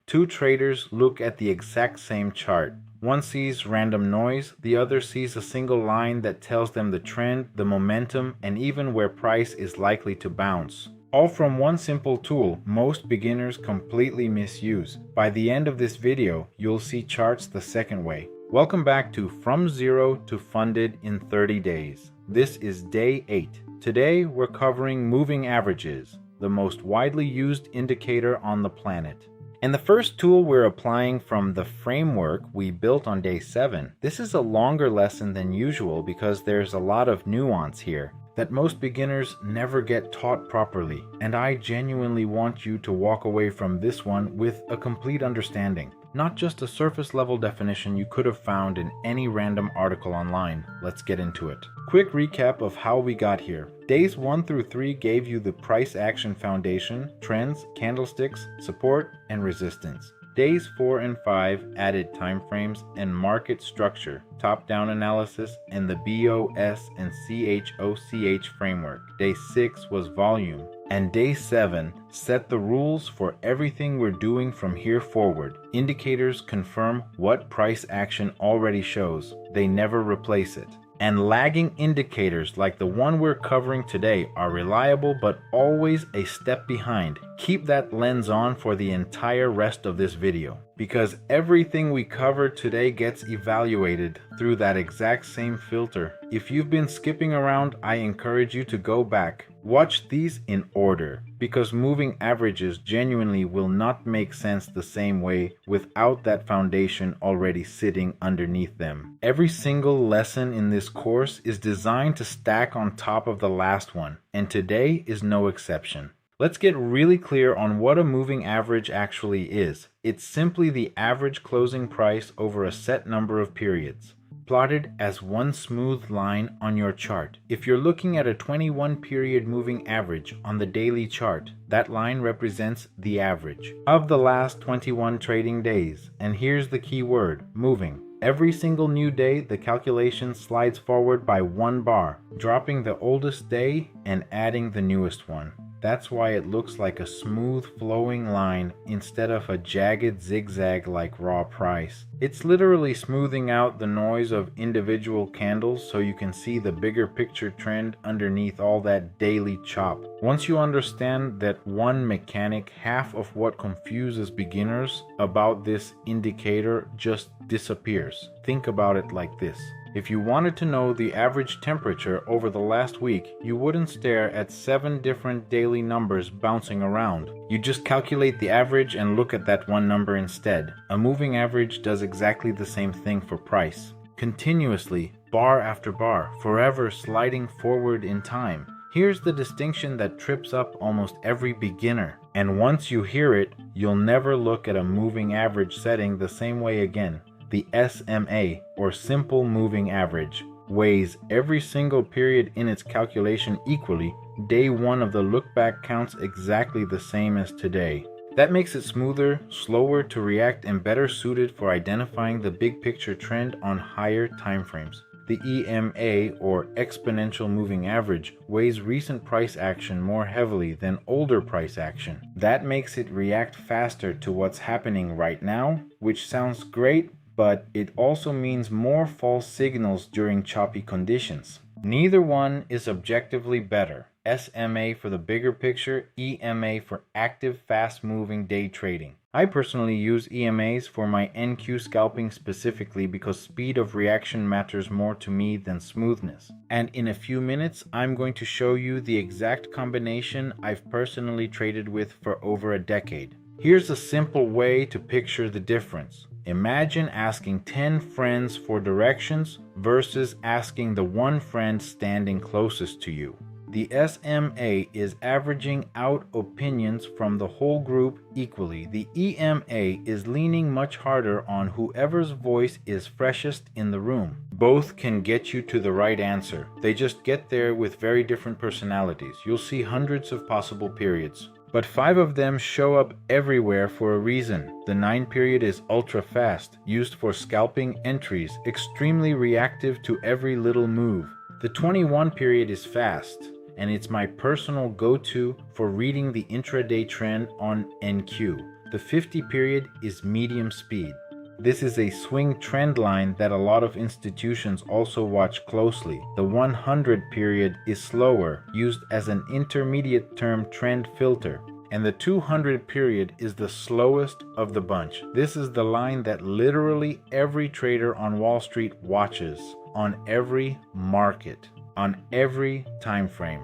Two traders look at the exact same chart. One sees random noise, the other sees a single line that tells them the trend, the momentum, and even where price is likely to bounce. All from one simple tool most beginners completely misuse. By the end of this video, you'll see charts the second way. Welcome back to From Zero to Funded in 30 Days. This is day 8. Today we're covering moving averages, the most widely used indicator on the planet. And the first tool we're applying from the framework we built on day 7. This is a longer lesson than usual because there's a lot of nuance here that most beginners never get taught properly, and I genuinely want you to walk away from this one with a complete understanding, not just a surface level definition you could have found in any random article online. Let's get into it. Quick recap of how we got here. Days 1 through 3 gave you the price action foundation, trends, candlesticks, support, and resistance. Days 4 and 5 added timeframes and market structure, top-down analysis, and the BOS and CHOCH framework. Day 6 was volume, and day 7 set the rules for everything we're doing from here forward. Indicators confirm what price action already shows. They never replace it. And lagging indicators like the one we're covering today are reliable but always a step behind. Keep that lens on for the entire rest of this video, because everything we cover today gets evaluated through that exact same filter. If you've been skipping around, I encourage you to go back. Watch these in order, because moving averages genuinely will not make sense the same way without that foundation already sitting underneath them. Every single lesson in this course is designed to stack on top of the last one, and today is no exception. Let's get really clear on what a moving average actually is. It's simply the average closing price over a set number of periods, plotted as one smooth line on your chart. If you're looking at a 21-period moving average on the daily chart, that line represents the average of the last 21 trading days. And here's the key word: moving. Every single new day, the calculation slides forward by 1 bar, dropping the oldest day and adding the newest one. That's why it looks like a smooth flowing line instead of a jagged zigzag like raw price. It's literally smoothing out the noise of individual candles so you can see the bigger picture trend underneath all that daily chop. Once you understand that one mechanic, half of what confuses beginners about this indicator just disappears. Think about it like this. If you wanted to know the average temperature over the last week, you wouldn't stare at 7 different daily numbers bouncing around. You just calculate the average and look at that one number instead. A moving average does exactly the same thing for price. Continuously, bar after bar, forever sliding forward in time. Here's the distinction that trips up almost every beginner. And once you hear it, you'll never look at a moving average setting the same way again. The SMA, or simple moving average, weighs every single period in its calculation equally. Day 1 of the look back counts exactly the same as today. That makes it smoother, slower to react, and better suited for identifying the big picture trend on higher timeframes. The EMA, or exponential moving average, weighs recent price action more heavily than older price action. That makes it react faster to what's happening right now, which sounds great, but it also means more false signals during choppy conditions. Neither one is objectively better. SMA for the bigger picture, EMA for active, fast-moving day trading. I personally use EMAs for my NQ scalping specifically because speed of reaction matters more to me than smoothness. And in a few minutes, I'm going to show you the exact combination I've personally traded with for over a decade. Here's a simple way to picture the difference. Imagine asking 10 friends for directions versus asking the one friend standing closest to you. The SMA is averaging out opinions from the whole group equally. The EMA is leaning much harder on whoever's voice is freshest in the room. Both can get you to the right answer. They just get there with very different personalities. You'll see hundreds of possible periods, but 5 of them show up everywhere for a reason. The 9 period is ultra fast, used for scalping entries, extremely reactive to every little move. The 21 period is fast, and it's my personal go-to for reading the intraday trend on NQ. The 50 period is medium speed. This is a swing trend line that a lot of institutions also watch closely. The 100 period is slower, used as an intermediate term trend filter. And the 200 period is the slowest of the bunch. This is the line that literally every trader on Wall Street watches, on every market, on every time frame.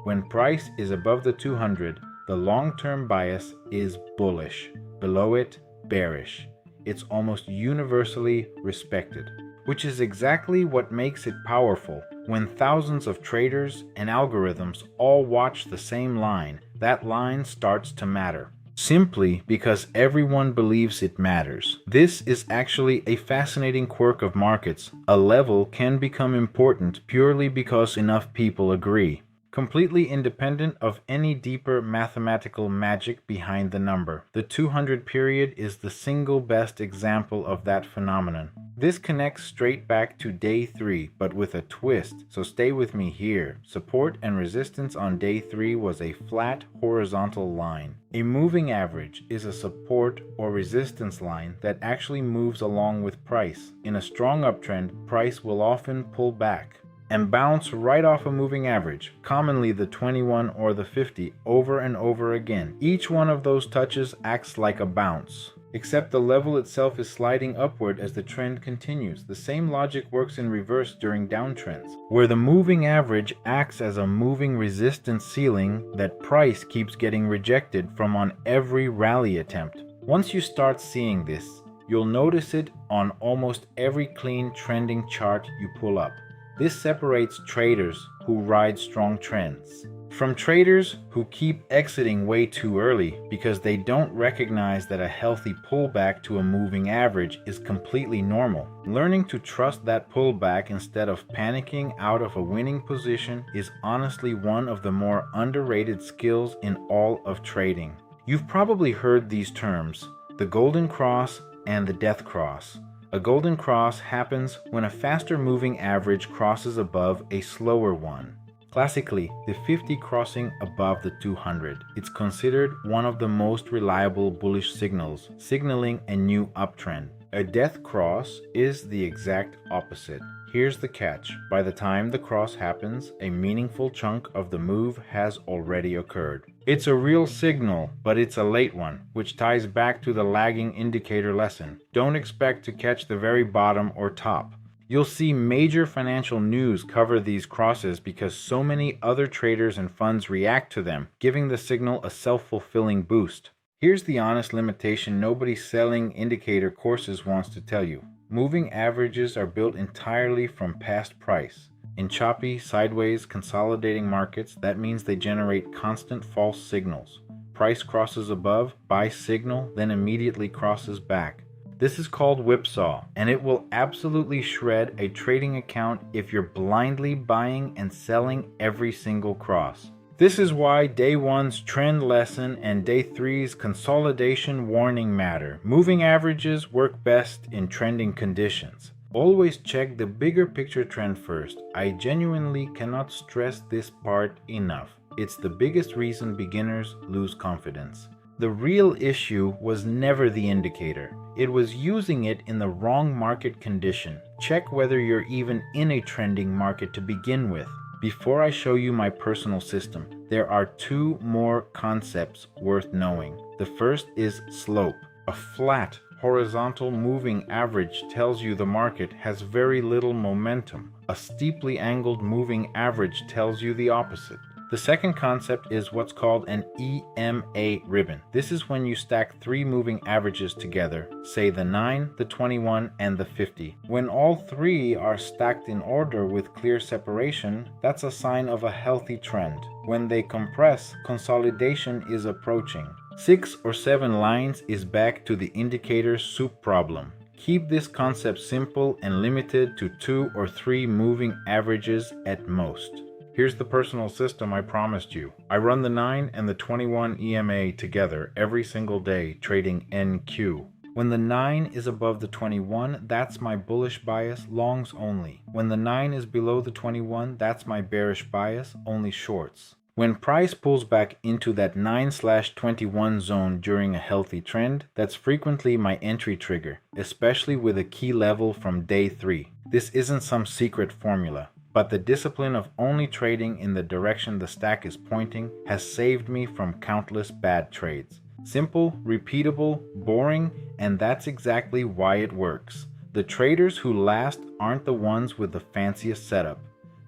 When price is above the 200, the long-term bias is bullish. Below it, bearish. It's almost universally respected, which is exactly what makes it powerful. When thousands of traders and algorithms all watch the same line, that line starts to matter. Simply because everyone believes it matters. This is actually a fascinating quirk of markets. A level can become important purely because enough people agree, completely independent of any deeper mathematical magic behind the number. The 200 period is the single best example of that phenomenon. This connects straight back to day 3, but with a twist, so stay with me here. Support and resistance on day 3 was a flat horizontal line. A moving average is a support or resistance line that actually moves along with price. In a strong uptrend, price will often pull back and bounce right off a moving average, commonly the 21 or the 50, over and over again. Each one of those touches acts like a bounce, except the level itself is sliding upward as the trend continues. The same logic works in reverse during downtrends, where the moving average acts as a moving resistance ceiling that price keeps getting rejected from on every rally attempt. Once you start seeing this, you'll notice it on almost every clean trending chart you pull up. This separates traders who ride strong trends from traders who keep exiting way too early because they don't recognize that a healthy pullback to a moving average is completely normal. Learning to trust that pullback instead of panicking out of a winning position is honestly one of the more underrated skills in all of trading. You've probably heard these terms, the golden cross and the death cross. A golden cross happens when a faster moving average crosses above a slower one. Classically, the 50 crossing above the 200. It's considered one of the most reliable bullish signals, signaling a new uptrend. A death cross is the exact opposite. Here's the catch. By the time the cross happens, a meaningful chunk of the move has already occurred. It's a real signal, but it's a late one, which ties back to the lagging indicator lesson. Don't expect to catch the very bottom or top. You'll see major financial news cover these crosses because so many other traders and funds react to them, giving the signal a self-fulfilling boost. Here's the honest limitation nobody selling indicator courses wants to tell you. Moving averages are built entirely from past price. In choppy, sideways, consolidating markets, that means they generate constant false signals. Price crosses above, buy signal, then immediately crosses back. This is called whipsaw, and it will absolutely shred a trading account if you're blindly buying and selling every single cross. This is why day 1's trend lesson and day 3's consolidation warning matter. Moving averages work best in trending conditions. Always check the bigger picture trend first. I genuinely cannot stress this part enough. It's the biggest reason beginners lose confidence. The real issue was never the indicator. It was using it in the wrong market condition. Check whether you're even in a trending market to begin with. Before I show you my personal system, there are 2 more concepts worth knowing. The first is slope. A flat, horizontal moving average tells you the market has very little momentum. A steeply angled moving average tells you the opposite. The second concept is what's called an EMA ribbon. This is when you stack 3 moving averages together, say the 9, the 21, and the 50. When all 3 are stacked in order with clear separation, that's a sign of a healthy trend. When they compress, consolidation is approaching. 6 or 7 lines is back to the indicator soup problem. Keep this concept simple and limited to 2 or 3 moving averages at most. Here's the personal system I promised you. I run the 9 and the 21 EMA together every single day, trading NQ. When the 9 is above the 21, that's my bullish bias, longs only. When the 9 is below the 21, that's my bearish bias, only shorts. When price pulls back into that 9/21 zone during a healthy trend, that's frequently my entry trigger, especially with a key level from day 3. This isn't some secret formula, but the discipline of only trading in the direction the stack is pointing has saved me from countless bad trades. Simple, repeatable, boring, and that's exactly why it works. The traders who last aren't the ones with the fanciest setup.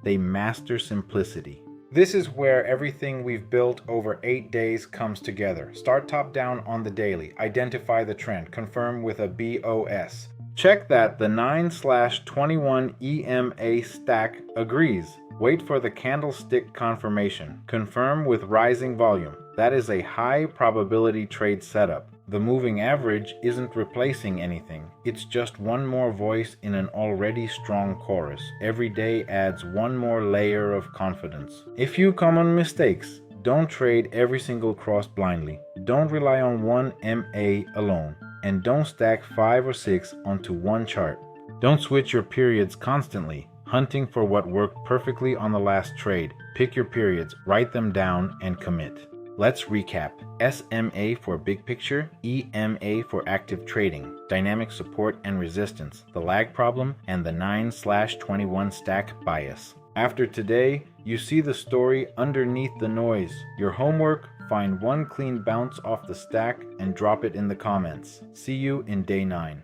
They master simplicity. This is where everything we've built over 8 days comes together. Start top down on the daily, identify the trend, confirm with a BOS. Check that the 9/21 EMA stack agrees. Wait for the candlestick confirmation. Confirm with rising volume. That is a high probability trade setup. The moving average isn't replacing anything. It's just one more voice in an already strong chorus. Every day adds one more layer of confidence. A few common mistakes. Don't trade every single cross blindly. Don't rely on one MA alone. And don't stack 5 or 6 onto one chart. Don't switch your periods constantly, hunting for what worked perfectly on the last trade. Pick your periods, write them down, and commit. Let's recap. SMA for big picture, EMA for active trading, dynamic support and resistance, the lag problem, and the 9/21 stack bias. After today, you see the story underneath the noise. Your homework: find one clean bounce off the stack and drop it in the comments. See you in day 9.